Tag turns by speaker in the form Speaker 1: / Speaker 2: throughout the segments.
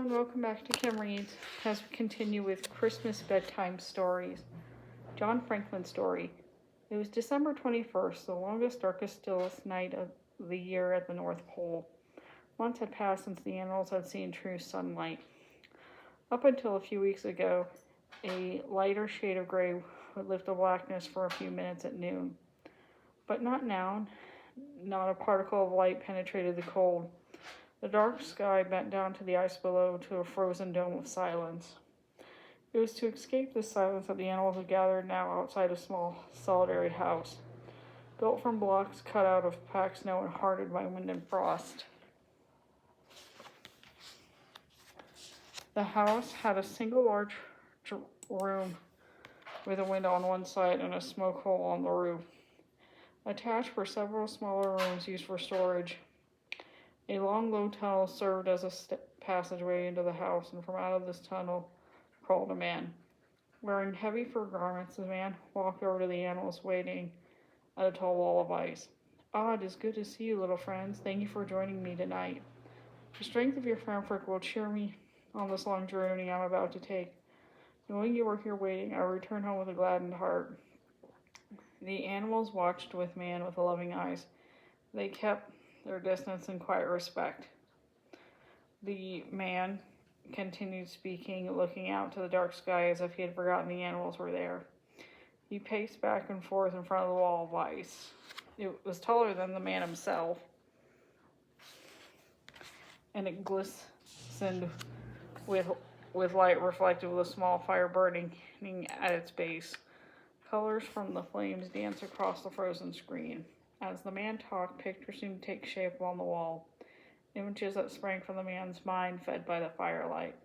Speaker 1: Hello and welcome back to Kim Reads as we continue with Christmas bedtime stories. John Franklin's story. It was December 21st, the longest, darkest, stillest night of the year at the North Pole. Months had passed since the animals had seen true sunlight. Up until a few weeks ago, a lighter shade of gray would lift the blackness for a few minutes at noon. But not now. Not a particle of light penetrated the cold. The dark sky bent down to the ice below to a frozen dome of silence. It was to escape this silence that the animals had gathered now outside a small, solitary house, built from blocks cut out of packed snow and hardened by wind and frost. The house had a single large room with a window on one side and a smoke hole on the roof. Attached were several smaller rooms used for storage. A long, low tunnel served as a passageway into the house, and from out of this tunnel crawled a man. Wearing heavy fur garments, the man walked over to the animals waiting at a tall wall of ice. "Ah, it is good to see you, little friends. Thank you for joining me tonight. The strength of your friendship will cheer me on this long journey I'm about to take. Knowing you are here waiting, I will return home with a gladdened heart." The animals watched with man with loving eyes. They kept their distance in quiet respect. The man continued speaking, looking out to the dark sky as if he had forgotten the animals were there. He paced back and forth in front of the wall of ice. It was taller than the man himself, and it glistened with light reflected with a small fire burning at its base. Colors from the flames danced across the frozen screen. As the man talked, pictures seemed to take shape on the wall, images that sprang from the man's mind fed by the firelight.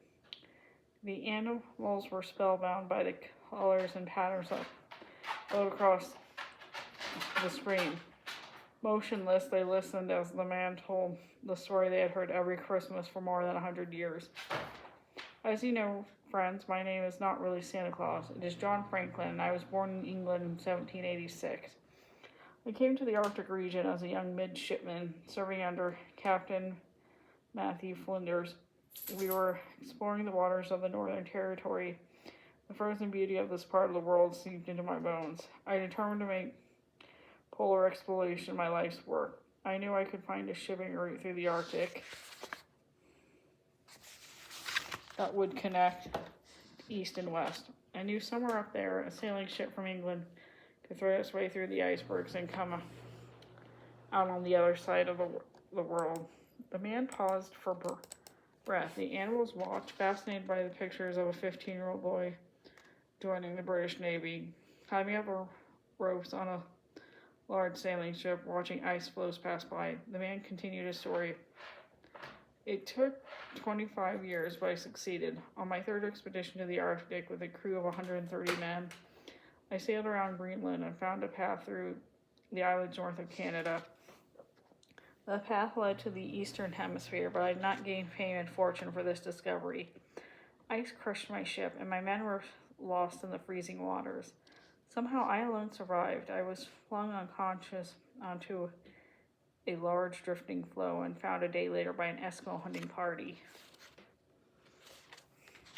Speaker 1: The animals were spellbound by the colors and patterns that flowed across the screen. Motionless, they listened as the man told the story they had heard every Christmas for more than 100 years. "As you know, friends, my name is not really Santa Claus. It is John Franklin, and I was born in England in 1786. I came to the Arctic region as a young midshipman, serving under Captain Matthew Flinders. We were exploring the waters of the Northern Territory. The frozen beauty of this part of the world seeped into my bones. I determined to make polar exploration my life's work. I knew I could find a shipping route through the Arctic that would connect east and west. I knew somewhere up there a sailing ship from England could thread its way through the icebergs and come out on the other side of the world." The man paused for breath. The animals watched, fascinated by the pictures of a 15-year-old boy joining the British Navy, climbing up ropes on a large sailing ship, watching ice floes pass by. The man continued his story. "It took 25 years, but I succeeded. On my third expedition to the Arctic with a crew of 130 men, I sailed around Greenland and found a path through the islands north of Canada. The path led to the eastern hemisphere, but I did not gain fame and fortune for this discovery. Ice crushed my ship, and my men were lost in the freezing waters. Somehow I alone survived. I was flung unconscious onto a large drifting floe and found a day later by an Eskimo hunting party.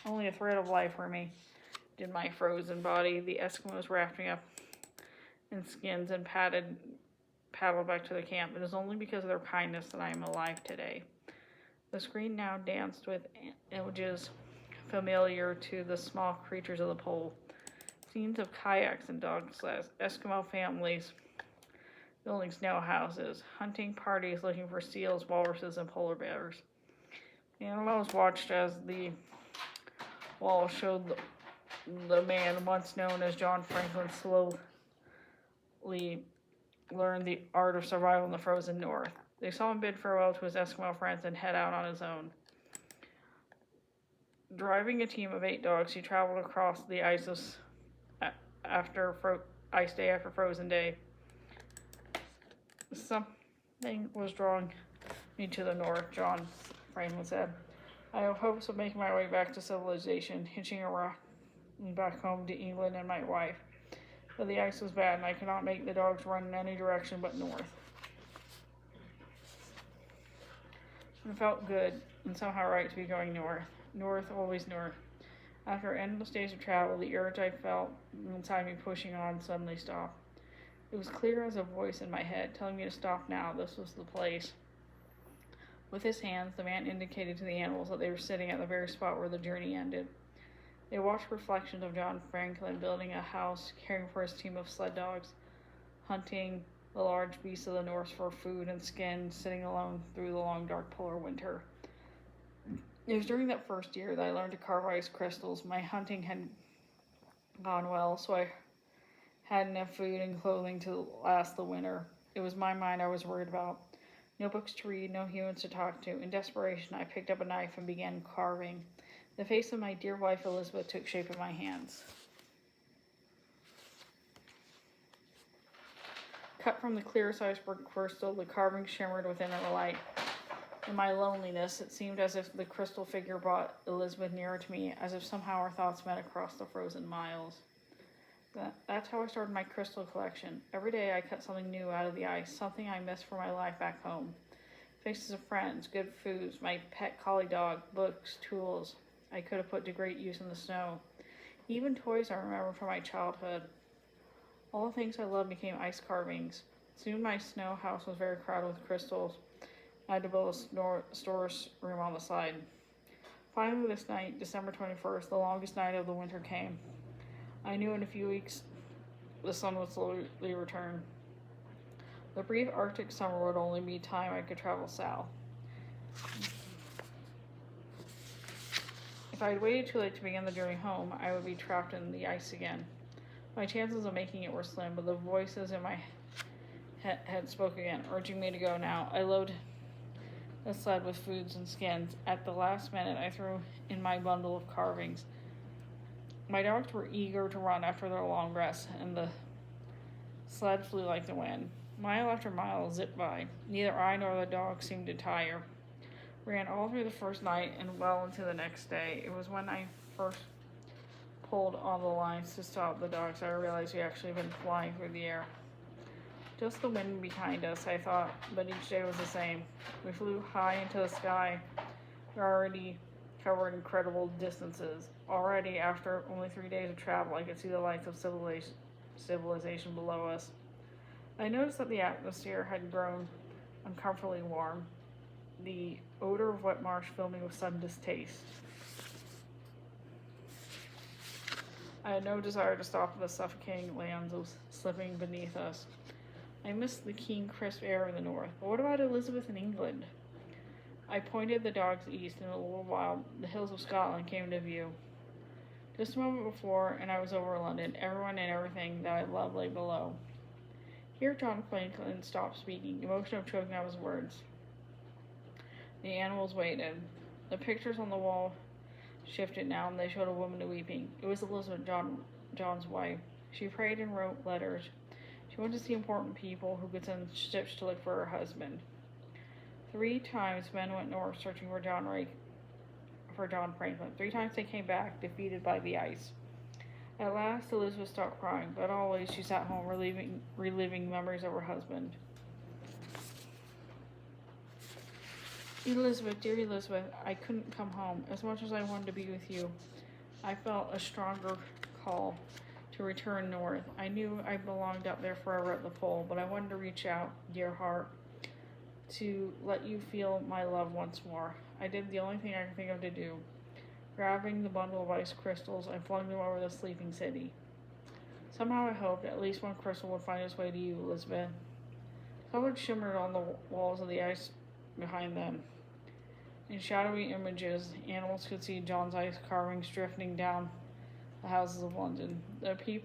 Speaker 1: Only a thread of life remained in my frozen body. The Eskimos wrapped me up in skins and paddled back to the camp. It is only because of their kindness that I am alive today." The screen now danced with images familiar to the small creatures of the pole. Scenes of kayaks and dog sleds, Eskimo families building snow houses, hunting parties looking for seals, walruses, and polar bears. The animals watched as the wall showed the man once known as John Franklin slowly learned the art of survival in the frozen north. They saw him bid farewell to his Eskimo friends and head out on his own. Driving a team of 8 dogs, he traveled across the ice after frozen day. "Something was drawing me to the north," John Franklin said. "I have hopes of making my way back to civilization, hitching a ride back home to England and my wife. But the ice was bad, and I could not make the dogs run in any direction but north. It felt good and somehow right to be going north. North, always north. After endless days of travel, the urge I felt inside me pushing on suddenly stopped. It was clear as a voice in my head, telling me to stop now. This was the place. With his hands, the man indicated to the animals that they were sitting at the very spot where the journey ended. They watched reflections of John Franklin building a house, caring for his team of sled dogs, hunting the large beasts of the north for food and skin, sitting alone through the long dark polar winter. It was during that first year that I learned to carve ice crystals. My hunting had gone well, so I had enough food and clothing to last the winter. It was my mind I was worried about. No books to read, no humans to talk to. In desperation, I picked up a knife and began carving. The face of my dear wife Elizabeth took shape in my hands. Cut from the clearest iceberg crystal, the carving shimmered within the light. In my loneliness, it seemed as if the crystal figure brought Elizabeth nearer to me, as if somehow our thoughts met across the frozen miles. That's how I started my crystal collection. Every day I cut something new out of the ice, something I missed from my life back home. Faces of friends, good foods, my pet collie dog, books, tools I could have put to great use in the snow. Even toys I remember from my childhood. All the things I loved became ice carvings. Soon my snow house was very crowded with crystals. I had to build a storage room on the side. Finally, this night, December 21st, the longest night of the winter came. I knew in a few weeks the sun would slowly return. The brief Arctic summer would only be time I could travel south. If I had waited too late to begin the journey home, I would be trapped in the ice again. My chances of making it were slim, but the voices in my head spoke again, urging me to go now. I loaded the sled with foods and skins. At the last minute, I threw in my bundle of carvings. My dogs were eager to run after their long rest, and the sled flew like the wind. Mile after mile zipped by. Neither I nor the dog seemed to tire. We ran all through the first night and well into the next day. It was when I first pulled on the lines to stop the dogs I realized we actually had been flying through the air. Just the wind behind us, I thought, but each day was the same. We flew high into the sky. We already covered incredible distances. Already, after only 3 days of travel, I could see the lights of civilization below us. I noticed that the atmosphere had grown uncomfortably warm. The odor of wet marsh filled me with sudden distaste. I had no desire to stop at the suffocating lands slipping beneath us. I missed the keen, crisp air in the north. But what about Elizabeth in England? I pointed the dogs east, and in a little while, the hills of Scotland came into view. Just a moment before, and I was over London. Everyone and everything that I loved lay below. Here John Franklin stopped speaking, emotion of choking out his words. The animals waited. The pictures on the wall shifted now, and they showed a woman weeping. It was Elizabeth, John's wife. She prayed and wrote letters. She went to see important people who could send ships to look for her husband. 3 times men went north searching for John Franklin. 3 times they came back, defeated by the ice. At last, Elizabeth stopped crying, but always she sat home reliving memories of her husband. Elizabeth, dear Elizabeth, I couldn't come home. As much as I wanted to be with you, I felt a stronger call to return north. I knew I belonged up there forever at the pole, but I wanted to reach out, dear heart, to let you feel my love once more. I did the only thing I could think of to do. Grabbing the bundle of ice crystals, I flung them over the sleeping city. Somehow I hoped at least one crystal would find its way to you, Elizabeth. Colors shimmered on the walls of the ice behind them. In shadowy images, animals could see John's ice carvings drifting down the houses of London. The few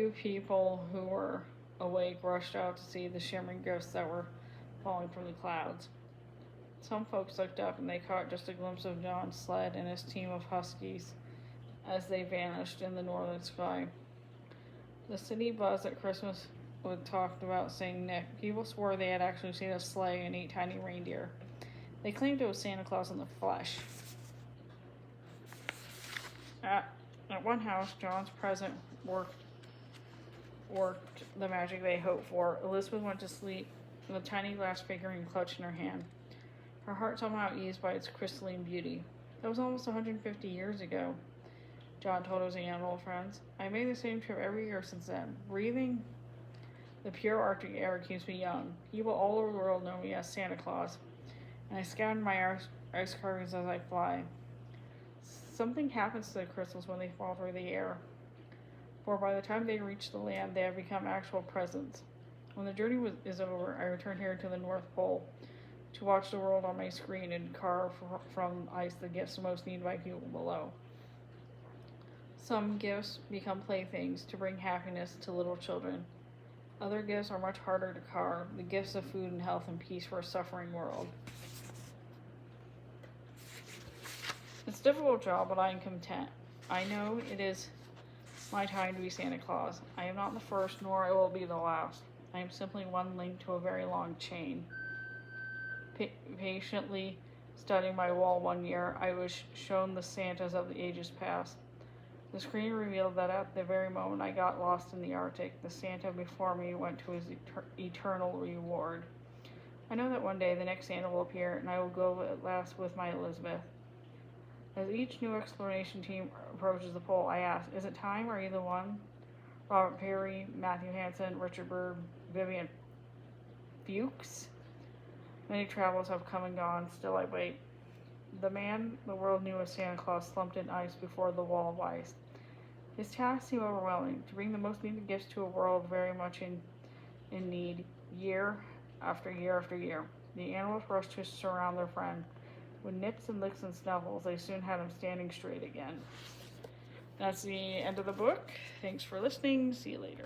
Speaker 1: people who were awake rushed out to see the shimmering ghosts that were falling from the clouds. Some folks looked up and they caught just a glimpse of John's sled and his team of huskies as they vanished in the northern sky. The city buzzed at Christmas with talked about St. Nick. People swore they had actually seen a sleigh and 8 tiny reindeer. They claimed it was Santa Claus in the flesh. At one house, John's present worked the magic they hoped for. Elizabeth went to sleep with a tiny glass figurine clutched in her hand. her heart somehow eased by its crystalline beauty. That was almost 150 years ago, John told his animal friends. I made the same trip every year since then. Breathing the pure Arctic air keeps me young. People all over the world know me as Santa Claus, and I scan my ice carvings as I fly. Something happens to the crystals when they fall through the air, for by the time they reach the land, they have become actual presents. When the journey is over, I return here to the North Pole to watch the world on my screen and carve from ice the gifts most needed by people below. Some gifts become playthings to bring happiness to little children. Other gifts are much harder to carve, the gifts of food and health and peace for a suffering world. It's a difficult job, but I am content. I know it is my time to be Santa Claus. I am not the first, nor I will be the last. I am simply one link to a very long chain. Patiently studying my wall one year, I was shown the Santas of the ages past. The screen revealed that at the very moment I got lost in the Arctic, the Santa before me went to his eternal reward. I know that one day the next Santa will appear, and I will go at last with my Elizabeth. As each new exploration team approaches the pole, I ask, is it time? Are you the one? Robert Perry, Matthew Hansen, Richard Bird, Vivian Fuchs. Many travelers have come and gone, still I wait. The man the world knew as Santa Claus slumped in ice before the wall of ice. His tasks seem overwhelming, to bring the most needed gifts to a world very much in need, year after year after year. The animals rushed to surround their friend. With nips and licks and snuffles, they soon had him standing straight again. That's the end of the book. Thanks for listening. See you later.